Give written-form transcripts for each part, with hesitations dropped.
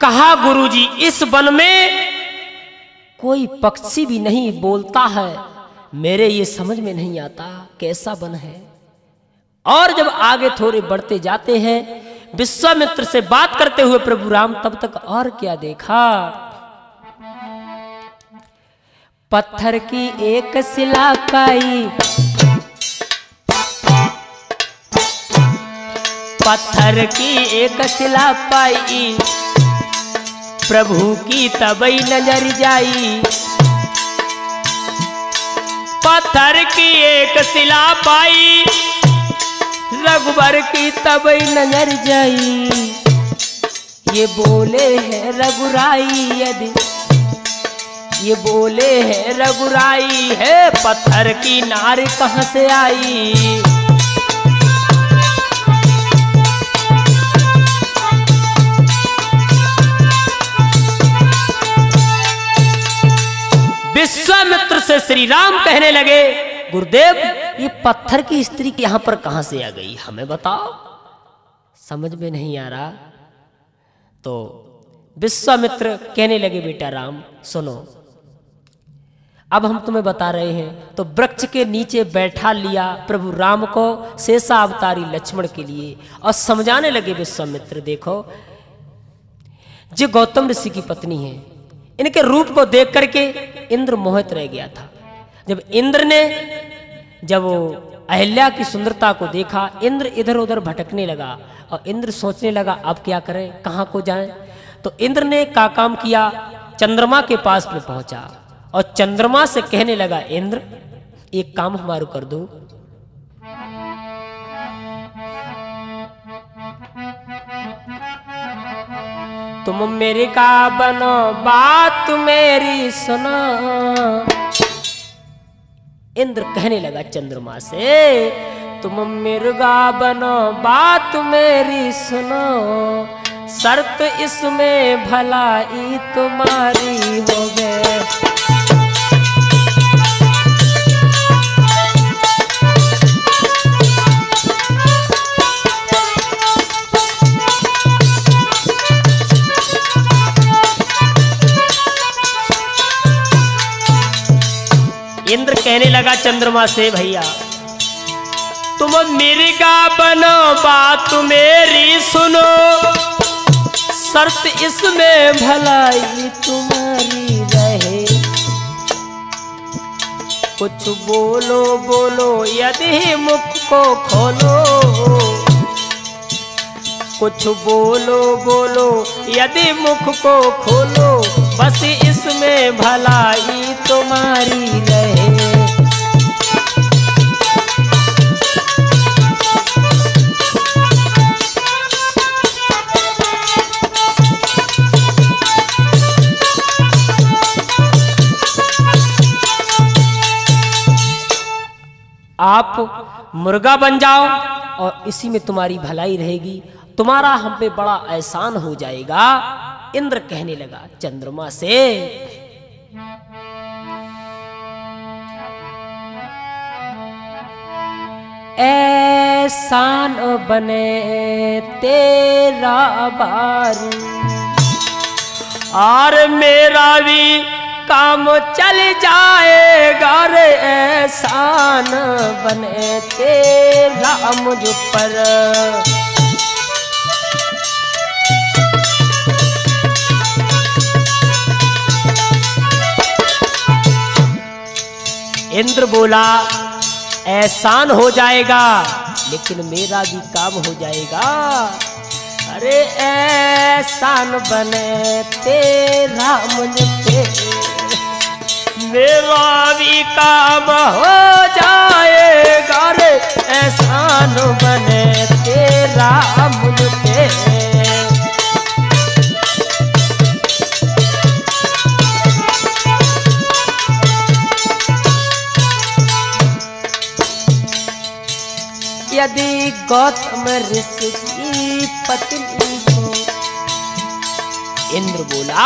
कहा गुरुजी इस वन में कोई पक्षी भी नहीं बोलता है, मेरे ये समझ में नहीं आता कैसा वन है। और जब आगे थोड़े बढ़ते जाते हैं, विश्वामित्र से बात करते हुए प्रभु राम तब तक और क्या देखा, पत्थर की एक शिला पाई, पत्थर की एक शिला पाई, प्रभु की तबई नजर जाई, पत्थर की एक शिला पाई, रघुबर की तबई नजर जाई, ये बोले है रघुराई यदि, ये बोले है रघुराई है, पत्थर की नार कहाँ से आई। विश्वामित्र से श्री राम कहने लगे, गुरुदेव ये पत्थर की स्त्री यहां पर कहां से आ गई, हमें बताओ, समझ में नहीं आ रहा। तो विश्वामित्र कहने लगे, बेटा राम सुनो, अब हम तुम्हें बता रहे हैं। तो वृक्ष के नीचे बैठा लिया प्रभु राम को शेषावतारी लक्ष्मण के लिए और समझाने लगे, विश्वामित्र देखो, जो गौतम ऋषि की पत्नी है, इनके रूप को देख करके इंद्र मोहित रह गया था। जब इंद्र ने जब अहिल्या की सुंदरता को देखा, इंद्र इधर उधर भटकने लगा और इंद्र सोचने लगा अब क्या करें, कहाँ को जाएं। तो इंद्र ने का काम किया, चंद्रमा के पास में पहुंचा और चंद्रमा से कहने लगा, इंद्र एक काम हमारा कर दो। तुम मेरे का बनो बात मेरी सुनो। इंद्र कहने लगा चंद्रमा से, तुम मिर्गा बनो बात मेरी सुनो, शर्त इसमें भलाई तुम्हारी हो गए। इंद्र कहने लगा चंद्रमा से, भैया तुम मिर्गा बनो बात मेरी सुनो, शर्त इसमें भलाई तुम्हारी रहे। कुछ बोलो बोलो यदि मुख को खोलो, कुछ बोलो बोलो यदि मुख को खोलो, बस इसमें भलाई तुम्हारी रहे। आप मुर्गा बन जाओ और इसी में तुम्हारी भलाई रहेगी, तुम्हारा हम पे बड़ा एहसान हो जाएगा। इंद्र कहने लगा चंद्रमा से, एहसान बने तेरा बारी, और मेरा भी काम चल जाएगा रे, एहसान बने तेरा मुझ पर। इंद्र बोला एहसान हो जाएगा, लेकिन मेरा भी काम हो जाएगा। अरे एहसान बने तेरा मुझ पे, मेरा भी काम हो जाएगा रे, एहसान बने तेरा मुझ पे। यदि गौतम ऋषि की पत्नी को, इंद्र बोला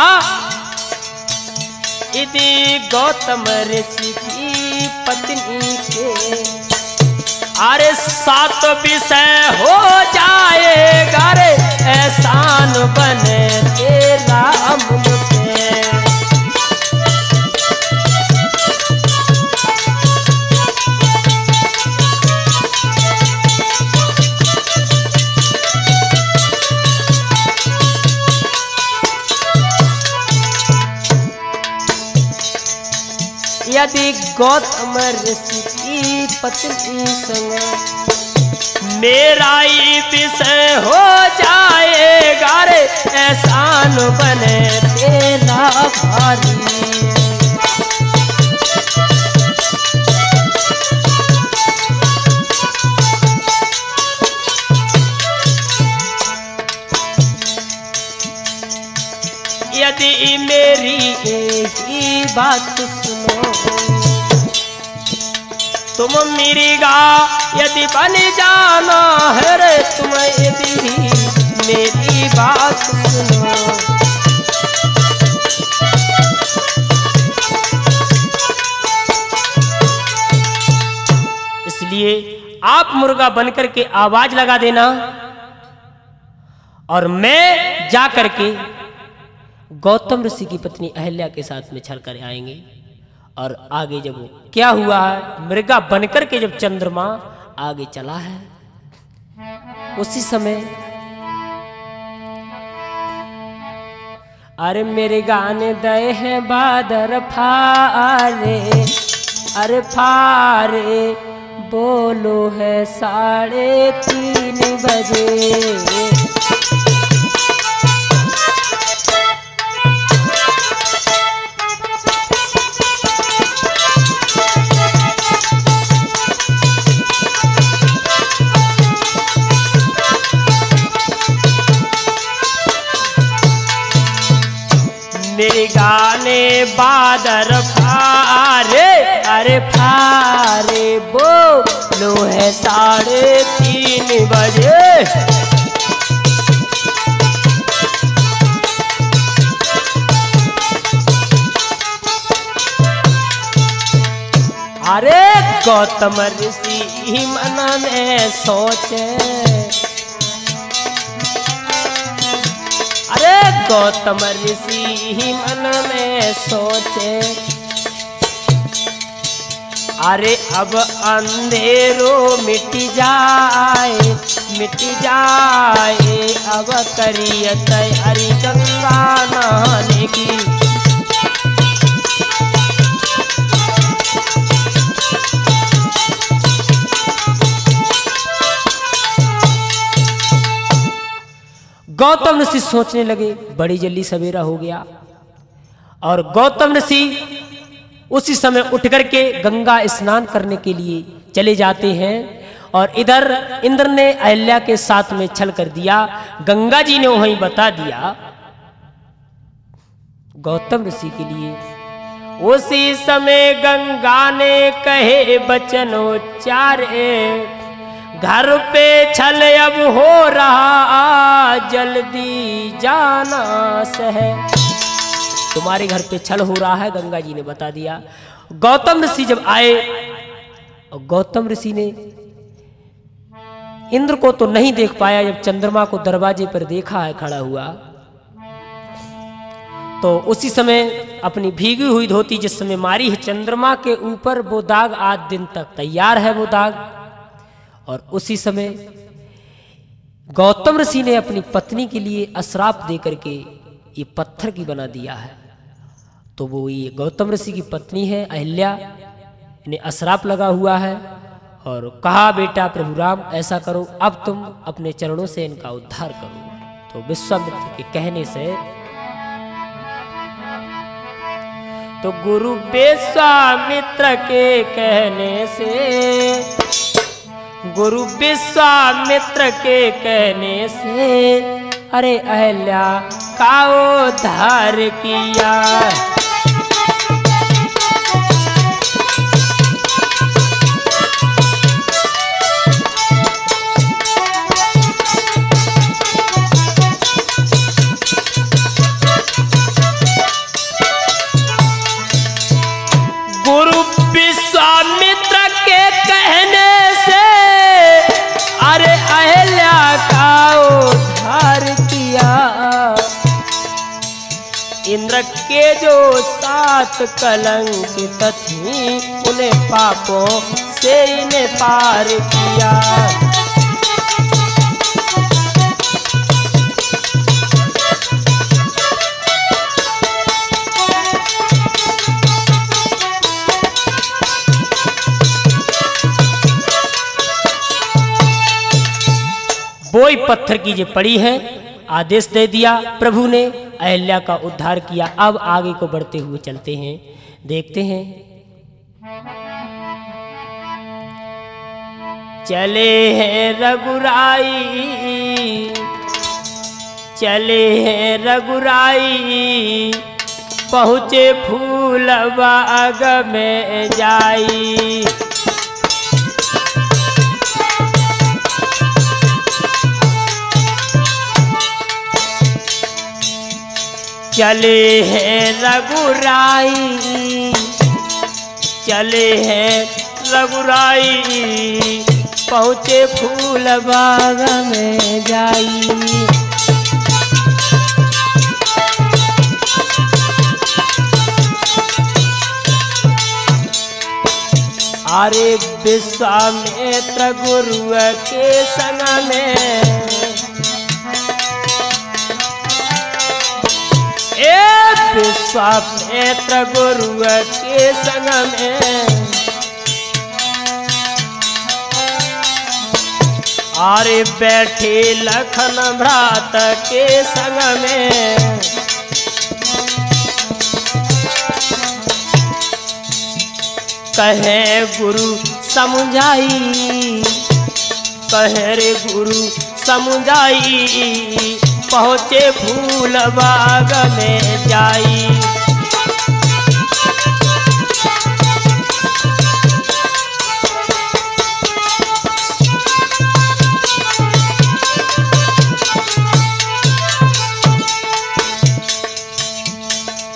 यदि गौतम ऋषि की पत्नी के, अरे 7 विषय हो जाएगा रे, एहसान बने तेरा यदि गौतम ऋषि की पत्नी संग मेरा ही विषय हो जाएगा रे, एहसान बने तेरा भारी। यदि मेरी ही बात सुनो, तुम मृगा यदि बन जाना है रे, तुम यदि मेरी बात सुनो। इसलिए आप मुर्गा बनकर के आवाज लगा देना और मैं जा करके गौतम ऋषि की पत्नी अहल्या के साथ में छल कर आएंगे। और आगे जब वो क्या हुआ है, मृगा बनकर के जब चंद्रमा आगे चला है, उसी समय अरे मेरे गाने दए हैं बादर फारे, अरे फारे बोलो है 3:30 बजे। मेरे गाने बादर फारे, अरे फारे बोलो है 3:30 बजे। अरे गौतम ऋषि मन में सोचे, अरे गौतम ऋषि मन में सोचे, अरे अब अंधेरो मिट जाए, मिट जाए, अब करिए तैयारी गंगा नहाने की। गौतम ऋषि सोचने लगे बड़ी जल्दी सवेरा हो गया, और गौतम ऋषि उसी समय उठ करके गंगा स्नान करने के लिए चले जाते हैं। और इधर इंद्र ने अहल्या के साथ में छल कर दिया। गंगा जी ने वहीं बता दिया गौतम ऋषि के लिए। उसी समय गंगा ने कहे बचनोच्चारे, घर पे छल अब हो रहा, जल्दी जाना सहे। तुम्हारे घर पे छल हो रहा है, गंगा जी ने बता दिया। गौतम ऋषि जब आए, और गौतम ऋषि ने इंद्र को तो नहीं देख पाया, जब चंद्रमा को दरवाजे पर देखा है खड़ा हुआ, तो उसी समय अपनी भीगी हुई धोती जिस समय मारी है चंद्रमा के ऊपर, वो दाग आज दिन तक तैयार है वो दाग। और उसी समय गौतम ऋषि ने अपनी पत्नी के लिए अश्राप दे करके ये पत्थर की बना दिया है। तो वो ये गौतम ऋषि की पत्नी है अहल्या, इन्हें अश्राप लगा हुआ है और कहा बेटा प्रभु राम ऐसा करो, अब तुम अपने चरणों से इनका उद्धार करो। तो विश्वामित्र के कहने से, तो गुरु विश्वामित्र के कहने से, गुरु विश्वामित्र के कहने से, अरे अहल्या का उद्धार किया। गुरु विश्वामित्र के कहने से, अरे अहल्या का उद्धार किया। इंद्र के जो 7 कलंकित थी, उन्हें पापों से इन्हें पार किया। वो ही पत्थर की जो पड़ी है, आदेश दे दिया प्रभु ने, अहिल्या का उद्धार किया। अब आगे को बढ़ते हुए चलते हैं, देखते हैं। चले हैं रघुराई, चले हैं रघुराई, पहुँचे फूल बाग में जाई। चले हैं रघुराई, चले हैं रघुराई, पहुँचे फूल बाग में जाई। अरे विश्वामित्र गुरु के संग में, विश्वामित्र गुरु के संग में, अरे बैठे लखन भ्रात के संग में, कहे गुरु समझाई, कहे रे गुरु समझाई, पहुँचे फूल बाग में जाई।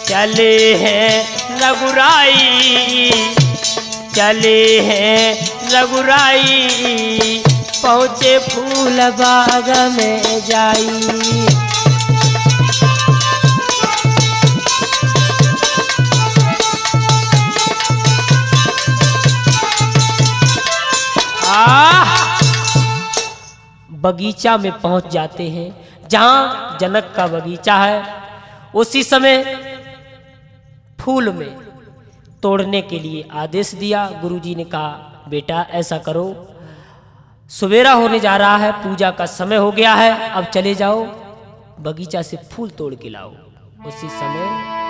चले हैं रघुराई, चले हैं रघुराई, पहुँचे फूल बाग में जाई। बगीचा में पहुंच जाते हैं, जहां जनक का बगीचा है। उसी समय फूल में तोड़ने के लिए आदेश दिया। गुरुजी ने कहा बेटा ऐसा करो, सवेरा होने जा रहा है, पूजा का समय हो गया है, अब चले जाओ बगीचा से फूल तोड़ के लाओ। उसी समय